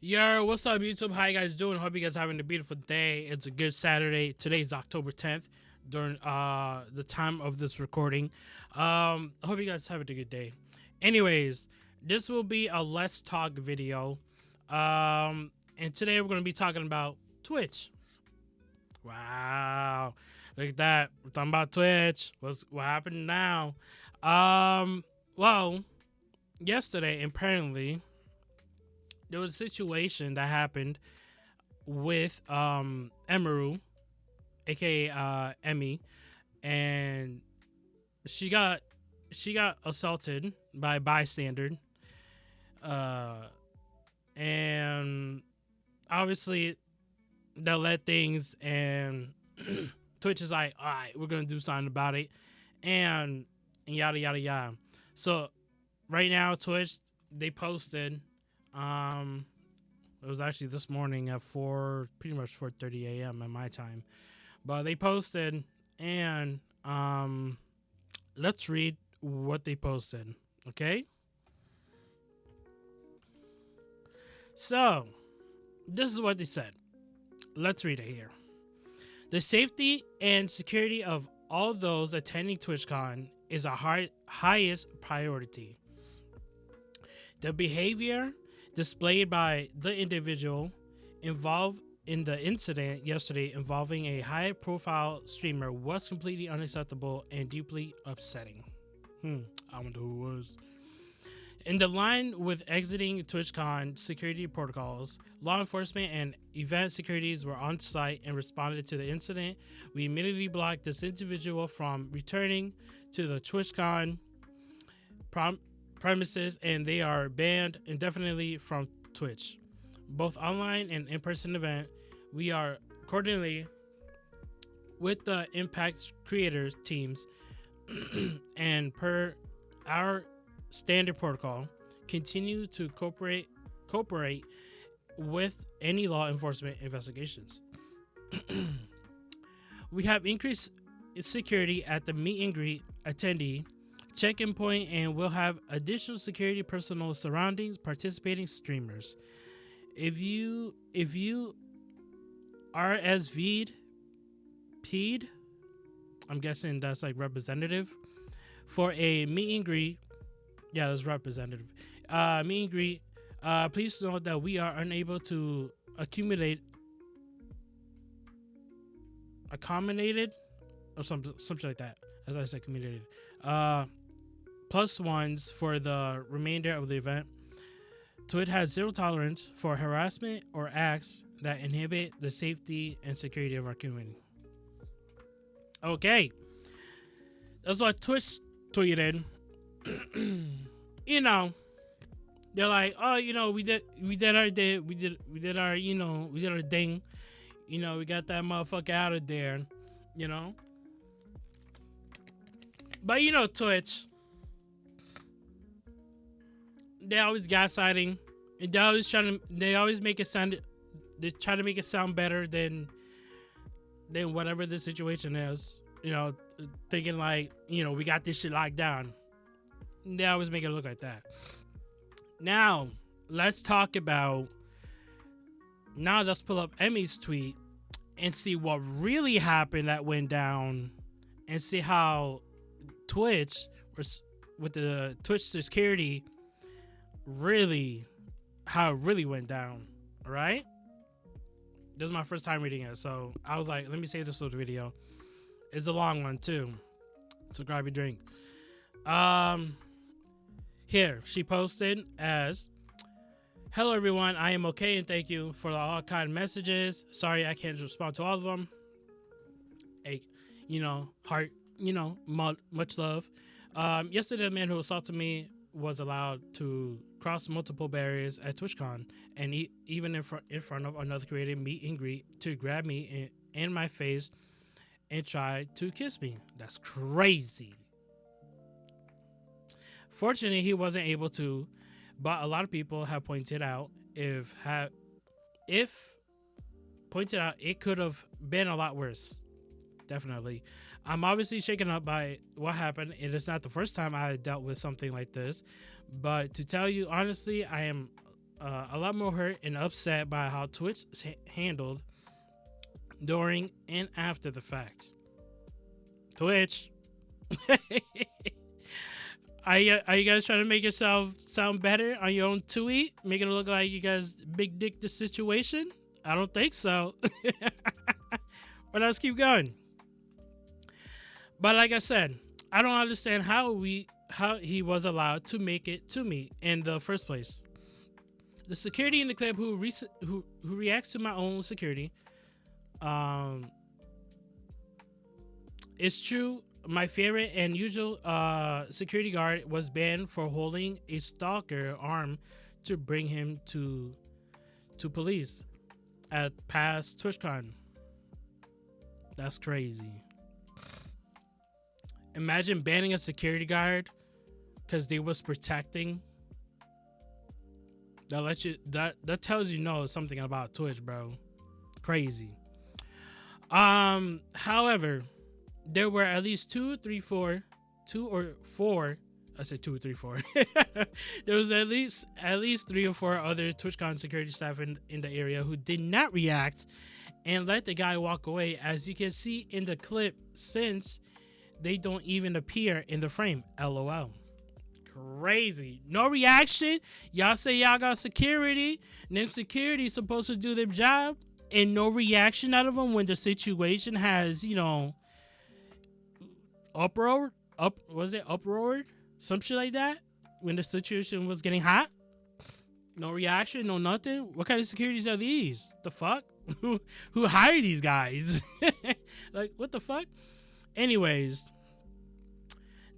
Yo, what's up, YouTube? How you guys doing? Hope you guys having a beautiful day. It's a good Saturday. Today's October 10th during the time of this recording. I hope you guys having a good day. Anyways, this will be a Let's Talk video. And today we're going to be talking about Twitch. Wow. Look at that. We're talking about Twitch. What happened now? Well, yesterday apparently there was a situation that happened with emiru, aka Emmy, and she got assaulted by a bystander, and obviously that led things, and Twitch is like, all right, we're gonna do something about it, and yada yada yada. So right now, Twitch, they posted. It was actually this morning at pretty much 4:30 a.m. at my time. But they posted, and let's read what they posted. Okay. So this is what they said. Let's read it here. The safety and security of all those attending TwitchCon is our highest priority. The behavior displayed by the individual involved in the incident yesterday involving a high-profile streamer was completely unacceptable and deeply upsetting. I wonder who it was. In the line with exiting TwitchCon security protocols, law enforcement and event securities were on site and responded to the incident. We immediately blocked this individual from returning to the TwitchCon premises, and they are banned indefinitely from Twitch, both online and in-person event. We are coordinating with the impact creators teams and per our standard protocol continue to cooperate with any law enforcement investigations. We have increased security at the meet and greet attendee check-in point, and we'll have additional security personnel surrounding participating streamers. If you RSV'd, I'm guessing that's like representative, for a meet and greet. Yeah, that's representative. Meet and greet. Please note that we are unable to accommodated or something like that. As I said, accommodated. Plus ones for the remainder of the event. Twitch has zero tolerance for harassment or acts that inhibit the safety and security of our community. Okay, that's what Twitch tweeted. You know, they're like, oh, you know, we did our thing. You know, we got that motherfucker out of there. You know, but you know, Twitch, they always gaslighting, and they always make it sound. They try to make it sound better than whatever the situation is. You know, thinking like, you know, we got this shit locked down. They always make it look like that. Now let's talk about. Now let's pull up Emmy's tweet and see what really happened that went down, and see how Twitch was with the Twitch security. Really, how it really went down. All right, this is my first time reading it, so I was like, let me save this little video. It's a long one too, so grab your drink. Here she posted as, hello everyone, I am okay and thank you for all kind messages. Sorry I can't respond to all of them. Heart, much love. Yesterday the man who assaulted me was allowed to cross multiple barriers at TwitchCon, and even in front of another creator meet and greet, to grab me in my face and try to kiss me. That's crazy. Fortunately, he wasn't able to, but a lot of people have pointed out it could have been a lot worse. Definitely. I'm obviously shaken up by what happened. It is not the first time I dealt with something like this, but to tell you honestly, I am a lot more hurt and upset by how Twitch handled during and after the fact. Twitch, are you guys trying to make yourself sound better on your own tweet? Make it look like you guys big dick the situation? I don't think so. But let's keep going. But like I said, I don't understand how he was allowed to make it to me in the first place. The security in the clip who reacts to my own security, it's true. My favorite and usual security guard was banned for holding a stalker arm to bring him to police at past TwitchCon. That's crazy. Imagine banning a security guard because they was protecting. That tells you know something about Twitch, bro. Crazy. However, there were at least two or four. I said 2 or 3, 4. There was at least 3 or 4 other TwitchCon security staff in the area who did not react and let the guy walk away, as you can see in the clip, since they don't even appear in the frame. LOL. Crazy. No reaction. Y'all say y'all got security. Them security supposed to do their job, and no reaction out of them when the situation has, you know, uproar, some shit like that, when the situation was getting hot. No reaction, no nothing. What kind of securities are these? The fuck? Who hired these guys? Like, what the fuck? Anyways,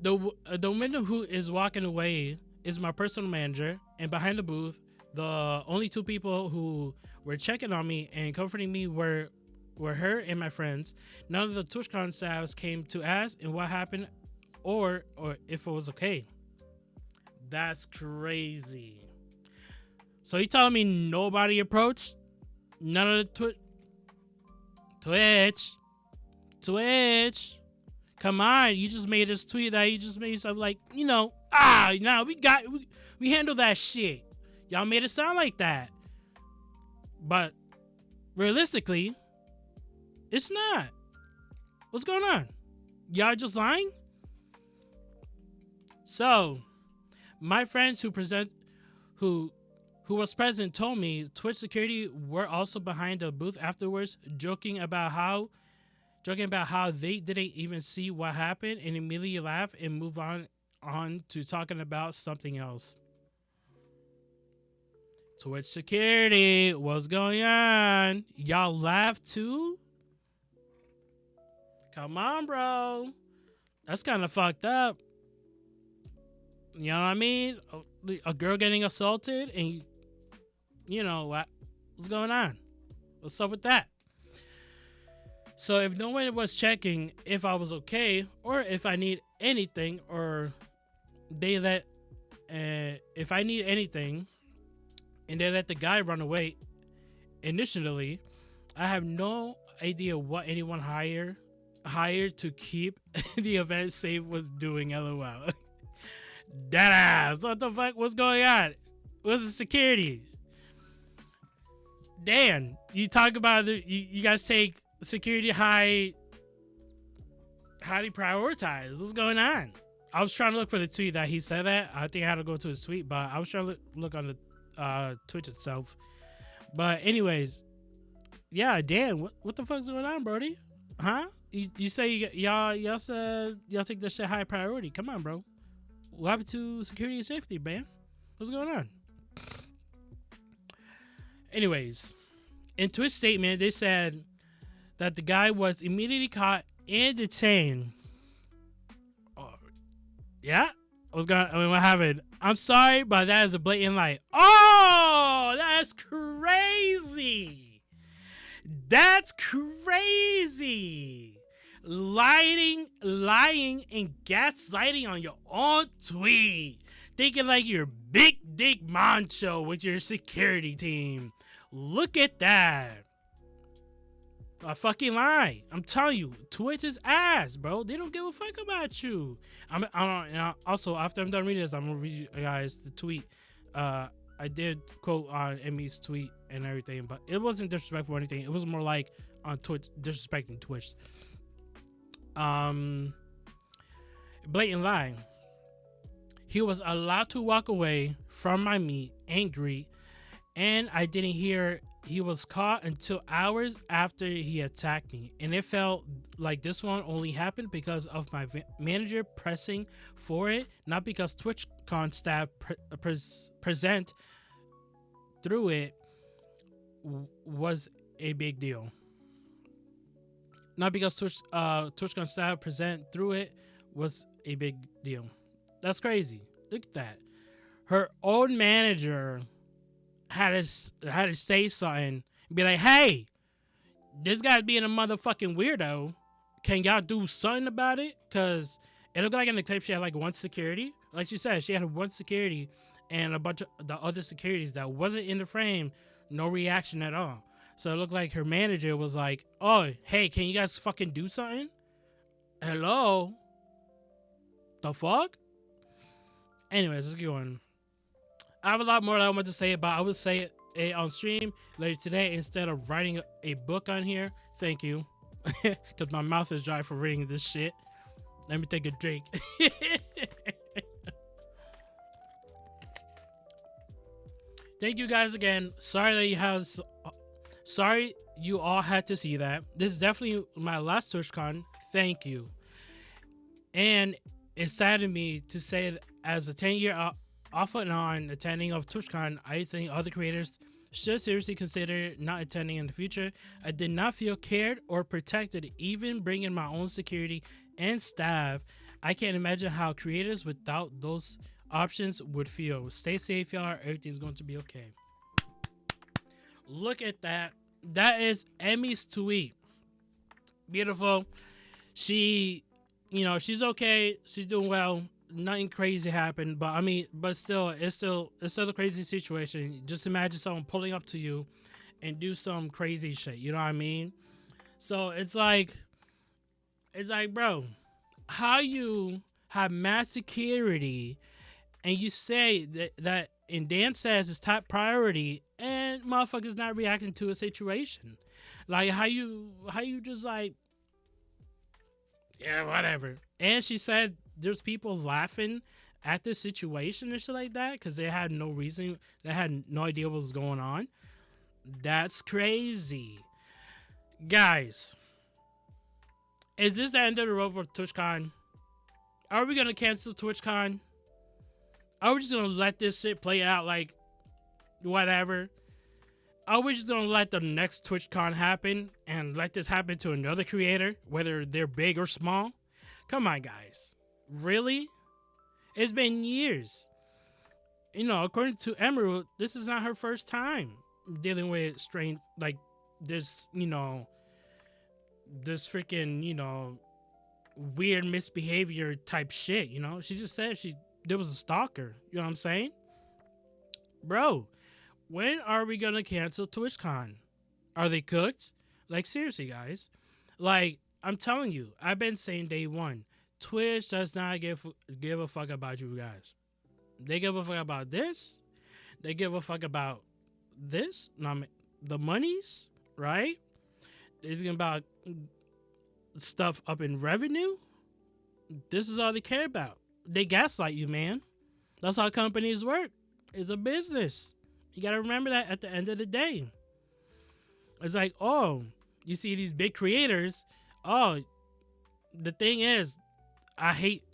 the woman who is walking away is my personal manager, and behind the booth, the only 2 people who were checking on me and comforting me were her and my friends. None of the TwitchCon staffs came to ask and what happened or if it was okay. That's crazy. So you telling me nobody approached? None of the Twitch. Come on, you just made this tweet that you just made yourself like, you know, we handle that shit. Y'all made it sound like that. But realistically, it's not. What's going on? Y'all just lying? So, my friends who was present told me Twitch security were also behind the booth afterwards, joking about how they didn't even see what happened and immediately laugh and move on to talking about something else. Twitch security, what's going on? Y'all laugh too? Come on, bro. That's kind of fucked up. You know what I mean? A girl getting assaulted and you know what's going on? What's up with that? So if no one was checking if I was okay or if I need anything, or they let if I need anything and they let the guy run away initially, I have no idea what anyone hired to keep the event safe was doing. LOL. Deadass. What the fuck? What's going on? What's the security? Dan, you talk about you guys take security highly prioritized. What's going on? I was trying to look for the tweet that he said that. I think I had to go to his tweet, but I was trying to look on the Twitch itself. But anyways, yeah, Dan, what the fuck's going on, Brody? Huh? You say y'all said y'all take this shit high priority. Come on, bro. What happened to security and safety, man? What's going on? Anyways, in Twitch statement, they said that the guy was immediately caught and detained. Oh, yeah? What happened? I'm sorry, but that is a blatant lie. Oh, that's crazy. That's crazy. Lying and gaslighting on your own tweet. Thinking like you're big dick macho with your security team. Look at that. A fucking lie. I'm telling you, Twitch is ass, bro. They don't give a fuck about you. Also, after I'm done reading this, I'm gonna read you guys the tweet I did quote on Emmy's tweet and everything, but it wasn't disrespectful or anything. It was more like on Twitch, disrespecting Twitch. Blatant lie. He was allowed to walk away from my meet angry, and I didn't hear he was caught until hours after he attacked me. And it felt like this one only happened because of my manager pressing for it, not because TwitchCon staff present through it was a big deal. Not because TwitchCon staff present through it was a big deal. That's crazy. Look at that. Her own manager had to say something, be like, "Hey, this guy's being a motherfucking weirdo. Can y'all do something about it?" Because it looked like in the clip she had like one security. Like she said, she had one security and a bunch of the other securities that wasn't in the frame. No reaction at all. So it looked like her manager was like, "Oh, hey, can you guys fucking do something? Hello? The fuck?" Anyways, let's go on. I have a lot more that I want to say about. I would say it on stream later today instead of writing a book on here. Thank you. Because my mouth is dry for reading this shit. Let me take a drink. Thank you guys again. Sorry you all had to see that. This is definitely my last TwitchCon. Thank you. And it saddened me to say that as a 10-year off and on attending of TwitchCon, I think other creators should seriously consider not attending in the future. I did not feel cared or protected, even bringing my own security and staff. I can't imagine how creators without those options would feel. Stay safe, y'all. Everything's going to be okay. Look at that. That is Emmy's tweet. Beautiful. She, she's okay. She's doing well. Nothing crazy happened, but still, it's still a crazy situation. Just imagine someone pulling up to you and do some crazy shit. You know what I mean? So it's like, bro, how you have mass security and you say that in Dan says it's top priority and motherfuckers not reacting to a situation. Like how you just like, yeah, whatever. And she said there's people laughing at the situation and shit like that because they had no reason, they had no idea what was going on. That's crazy. Guys, is this the end of the road for TwitchCon? Are we gonna cancel TwitchCon? Are we just gonna let this shit play out like whatever? Are we just gonna let the next TwitchCon happen and let this happen to another creator, whether they're big or small? Come on, guys. Really? It's been years. According to emiru, this is not her first time dealing with strange, like this, this freaking, weird misbehavior type shit, She just said there was a stalker. You know what I'm saying? Bro, when are we gonna cancel TwitchCon? Are they cooked? Like, seriously, guys. Like, I'm telling you, I've been saying day one, Twitch does not give a fuck about you guys. They give a fuck about this. They give a fuck about this. The monies, right? They're thinking about stuff up in revenue. This is all they care about. They gaslight you, man. That's how companies work. It's a business. You gotta remember that at the end of the day. It's like, oh, you see these big creators. Oh, the thing is, I hate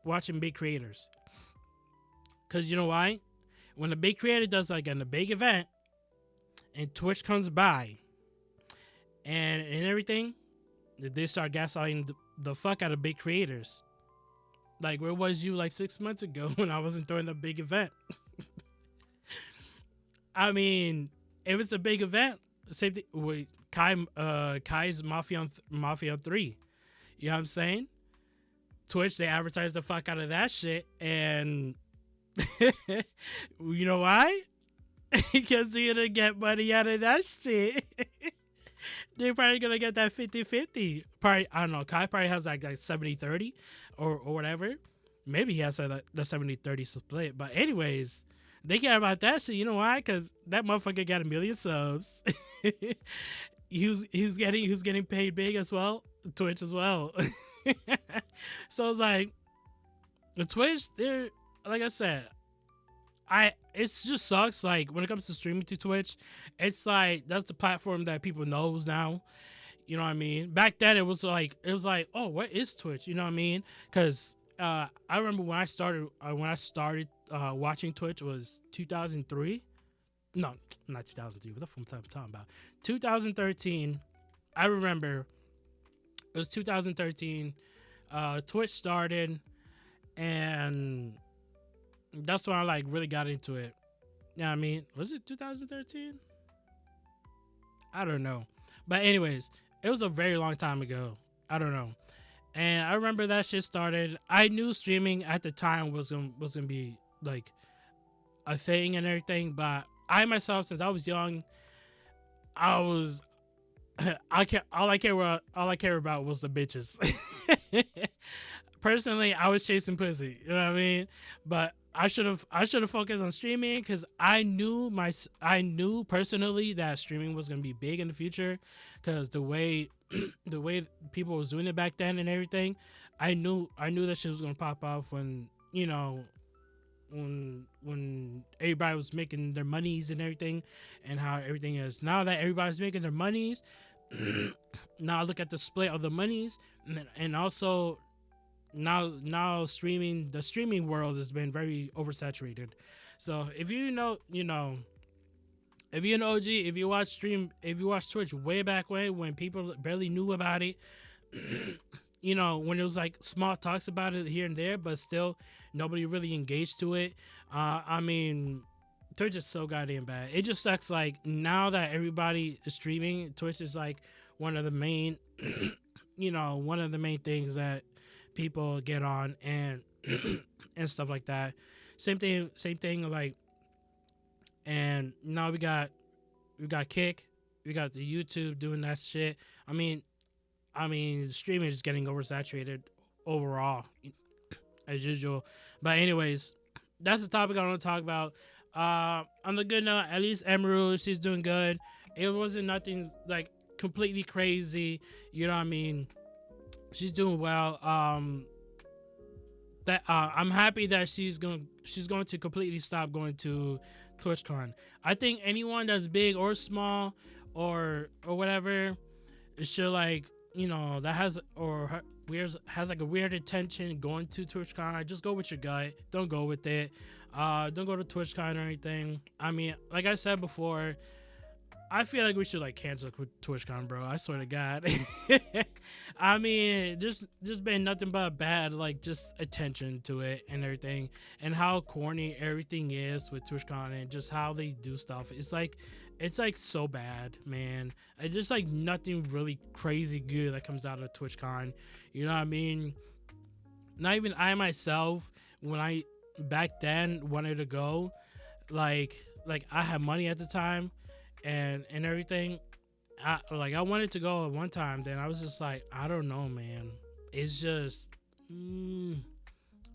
watching big creators. Cause you know why? When a big creator does like a big event and Twitch comes by and everything, they start gaslighting the fuck out of big creators. Like, where was you like 6 months ago when I wasn't throwing a big event? I mean, if it's a big event, same thing with Kai's Mafia 3. You know what I'm saying? Twitch, they advertise the fuck out of that shit, and you know why? Because they're gonna get money out of that shit. They're probably gonna get that 50-50. Probably, I don't know. Kai probably has like 70-30 or whatever. Maybe he has the 70-30 split. But anyways, they care about that shit. You know why? Because that motherfucker got 1,000,000 subs. he was getting paid big as well. Twitch as well. So it's like the Twitch, they're like I said, it just sucks. Like when it comes to streaming to Twitch, it's like that's the platform that people knows now. You know what I mean? Back then it was like oh, what is Twitch? You know what I mean? Because I remember when I started watching Twitch was 2003. No, not 2003. What the fuck am I talking about? 2013. I remember it was 2013. Twitch started, and that's when I like really got into it. You know what I mean? Was it 2013? I don't know. But anyways, it was a very long time ago. I don't know. And I remember that shit started. I knew streaming at the time was gonna be like a thing and everything, but I myself, since I was young, all I care about was the bitches. Personally, I was chasing pussy. You know what I mean? But I should have focused on streaming because I knew personally that streaming was gonna be big in the future because the way people was doing it back then and everything, I knew that shit was gonna pop off when when everybody was making their monies and everything, and how everything is now that everybody's making their monies. Now look at the split of the monies, and also now the streaming world has been very oversaturated. So if you're an OG, if you watch Twitch way back when people barely knew about it, when it was like small talks about it here and there, but still nobody really engaged to it. I mean, Twitch is so goddamn bad. It just sucks. Like now that everybody is streaming, Twitch is like one of the main, one of the main things that people get on and and stuff like that. Same thing. Like, and now we got Kick, we got the YouTube doing that shit. I mean, streaming is getting oversaturated overall, as usual. But anyways, that's the topic I want to talk about. On the good note, at least emiru, she's doing good. It wasn't nothing like completely crazy. You know what I mean? She's doing well. I'm happy that she's going to completely stop going to TwitchCon. I think anyone that's big or small or whatever should like that has like a weird intention going to TwitchCon. Just go with your gut. Don't go with it. Don't go to TwitchCon or anything. I mean, like I said before, I feel like we should like cancel TwitchCon, bro. I swear to God. I mean, just been nothing but bad, like just attention to it and everything, and how corny everything is with TwitchCon and just how they do stuff. It's like so bad, man. It's just like nothing really crazy good that comes out of TwitchCon. You know what I mean? Not even I myself, when I back then wanted to go, like I had money at the time and everything. I wanted to go at one time, then I was just like, I don't know, man. It's just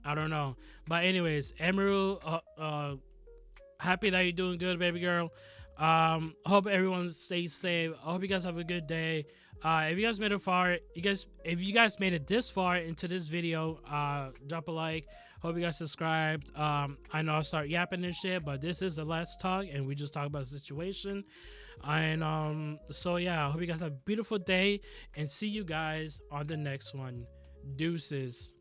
I don't know. But anyways, emiru, happy that you're doing good, baby girl. Hope everyone stays safe. I hope you guys have a good day. If you guys made it far, if you guys made it this far into this video, drop a like. Hope you guys subscribed. I know I'll start yapping and shit, but this is the Let's Talk, and we just talk about the situation. And so yeah, I hope you guys have a beautiful day, and see you guys on the next one. Deuces.